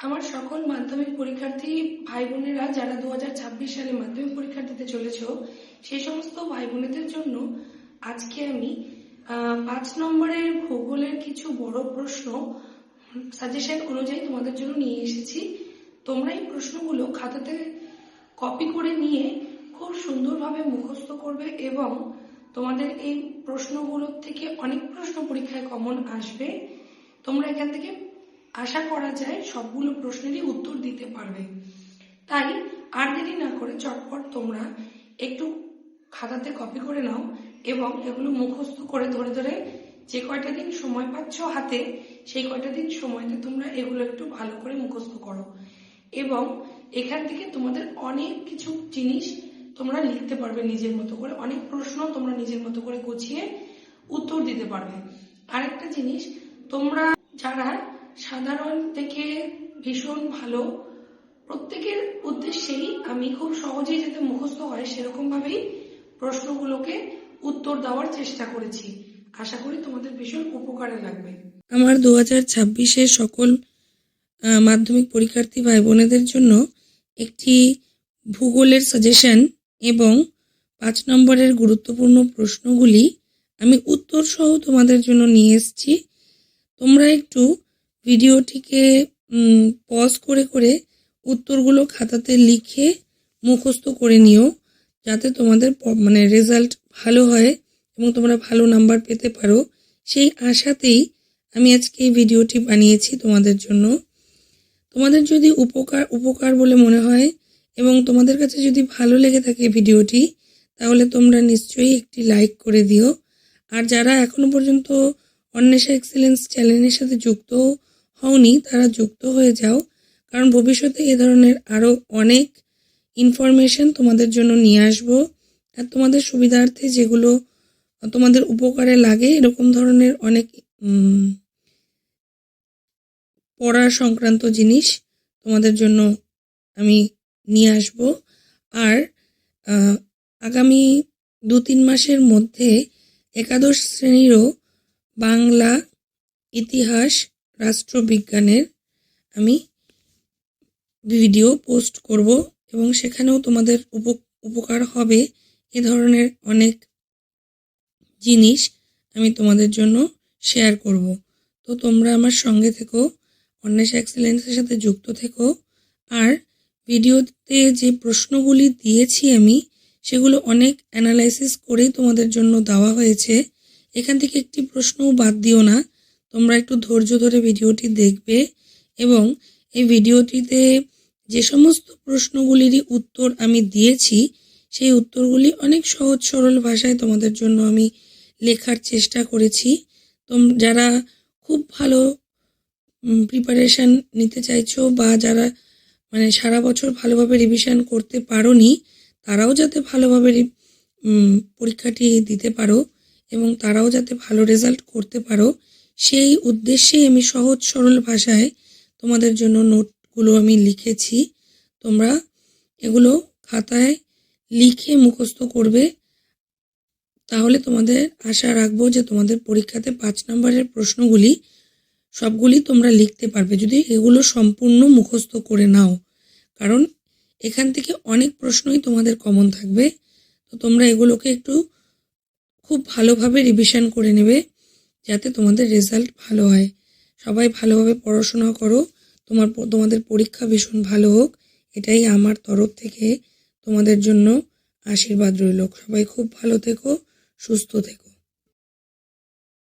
আমার সকল মাধ্যমিক পরীক্ষার্থী ভাই বোনেরা যারা 2026 সালে মাধ্যমিক পরীক্ষা দিতে চলেছ, সেই সমস্ত ভাই বোনেদের জন্য আজকে আমি 5 নম্বরের ভূগোলের কিছু বড় প্রশ্ন সাজেশন অনুযায়ী তোমাদের জন্য নিয়ে এসেছি। তোমরা এই প্রশ্নগুলো খাতাতে কপি করে নিয়ে খুব সুন্দরভাবে মুখস্থ করবে এবং তোমাদের এই প্রশ্নগুলোর থেকে অনেক প্রশ্ন পরীক্ষায় কমন আসবে। তোমরা এখান থেকে আশা করা যায় সবগুলো প্রশ্নেরই উত্তর দিতে পারবে। তাই আর দেরি না করে চটপট তোমরা একটু খাতাতে কপি করে নাও এবং এগুলো মুখস্থ করে ধরে ধরে যে কয়টা দিন সময় পাচ্ছ হাতে, সেই কয়টা দিন সময়তে তোমরা এগুলো একটু ভালো করে মুখস্থ করো এবং এখান থেকে তোমাদের অনেক কিছু জিনিস তোমরা লিখতে পারবে নিজের মতো করে, অনেক প্রশ্ন তোমরা নিজের মতো করে গুছিয়ে উত্তর দিতে পারবে। আরেকটা জিনিস, তোমরা যারা সাধারণ থেকে ভীষণ ভালো, প্রত্যেকের উদ্দেশ্যেই আমি খুব সহজেই যাতে মুখস্থ হয় সেরকম ভাবেই প্রশ্নগুলোকে উত্তর দেওয়ার চেষ্টা করেছি। আশা করি তোমাদের ভীষণ উপকারে লাগবে। আমার 2026-এর সকল মাধ্যমিক পরীক্ষার্থী ভাই বোনেদের জন্য একটি ভূগোলের সাজেশন এবং 5 নম্বরের গুরুত্বপূর্ণ প্রশ্নগুলি আমি উত্তর সহ তোমাদের জন্য নিয়ে এসেছি। তোমরা একটু ভিডিওটিকে পজ করে করে উত্তরগুলো খাতাতে লিখে মুখস্থ করে নিও, যাতে তোমাদের রেজাল্ট ভালো হয় এবং তোমরা ভালো নাম্বার পেতে পারো। সেই আশাতেই আমি আজকে এই ভিডিওটি বানিয়েছি তোমাদের জন্য। তোমাদের যদি উপকার বলে মনে হয় এবং তোমাদের কাছে যদি ভালো লেগে থাকে ভিডিওটি, তাহলে তোমরা নিশ্চয়ই একটি লাইক করে দিও। আর যারা এখনো পর্যন্ত অন্বেষা এক্সেলেন্স চ্যানেলের সাথে যুক্ত হওনি, তারা যুক্ত হয়ে যাও, কারণ ভবিষ্যতে এ ধরনের আরও অনেক ইনফরমেশন তোমাদের জন্য নিয়ে আসবো। আর তোমাদের সুবিধার্থে যেগুলো তোমাদের উপকারে লাগে, এরকম ধরনের অনেক পড়া সংক্রান্ত জিনিস তোমাদের জন্য আমি নিয়ে আসব। আর আগামী 2-3 মাসের মধ্যে একাদশ শ্রেণীরও বাংলা, ইতিহাস, রাষ্ট্রবিজ্ঞানের আমি ভিডিও পোস্ট করব এবং সেখানেও তোমাদের উপকার হবে। এ ধরনের অনেক জিনিস আমি তোমাদের জন্য শেয়ার করব। তো তোমরা আমার সঙ্গে থেকো, অন্বেষা এক্সেলেন্সের সাথে যুক্ত থেকো। আর ভিডিওতে যে প্রশ্নগুলি দিয়েছি আমি, সেগুলো অনেক অ্যানালাইসিস করেই তোমাদের জন্য দেওয়া হয়েছে। এখান থেকে একটি প্রশ্নও বাদ দিও না। তোমরা একটু ধৈর্য ধরে ভিডিওটি দেখবে এবং এই ভিডিওটিতে যে সমস্ত প্রশ্নগুলিরই উত্তর আমি দিয়েছি, সেই উত্তরগুলি অনেক সহজ সরল ভাষায় তোমাদের জন্য আমি লেখার চেষ্টা করেছি। যারা খুব ভালো প্রিপারেশান নিতে চাইছো বা যারা সারা বছর ভালোভাবে রিভিশন করতে পারোনি, তারাও যাতে ভালোভাবে পরীক্ষাটি দিতে পারো এবং তারাও যাতে ভালো রেজাল্ট করতে পারো, সেই উদ্দেশ্যেই আমি সহজ সরল ভাষায় তোমাদের জন্য নোটগুলো আমি লিখেছি। তোমরা এগুলো খাতায় লিখে মুখস্থ করবে, তাহলে তোমাদের আশা রাখবো যে তোমাদের পরীক্ষাতে 5 নম্বরের প্রশ্নগুলি সবগুলি তোমরা লিখতে পারবে যদি এগুলো সম্পূর্ণ মুখস্থ করে নাও, কারণ এখান থেকে অনেক প্রশ্নই তোমাদের কমন থাকবে। তো তোমরা এগুলোকে একটু খুব ভালোভাবে রিভিশন করে নেবে, যাতে তোমাদের রেজাল্ট ভালো হয়। সবাই ভালোভাবে পড়াশোনা করো, তোমাদের পরীক্ষা ভীষণ ভালো হোক, এটাই আমার তরফ থেকে তোমাদের জন্য আশীর্বাদ রইল। সবাই খুব ভালো থেকো, সুস্থ থেকো।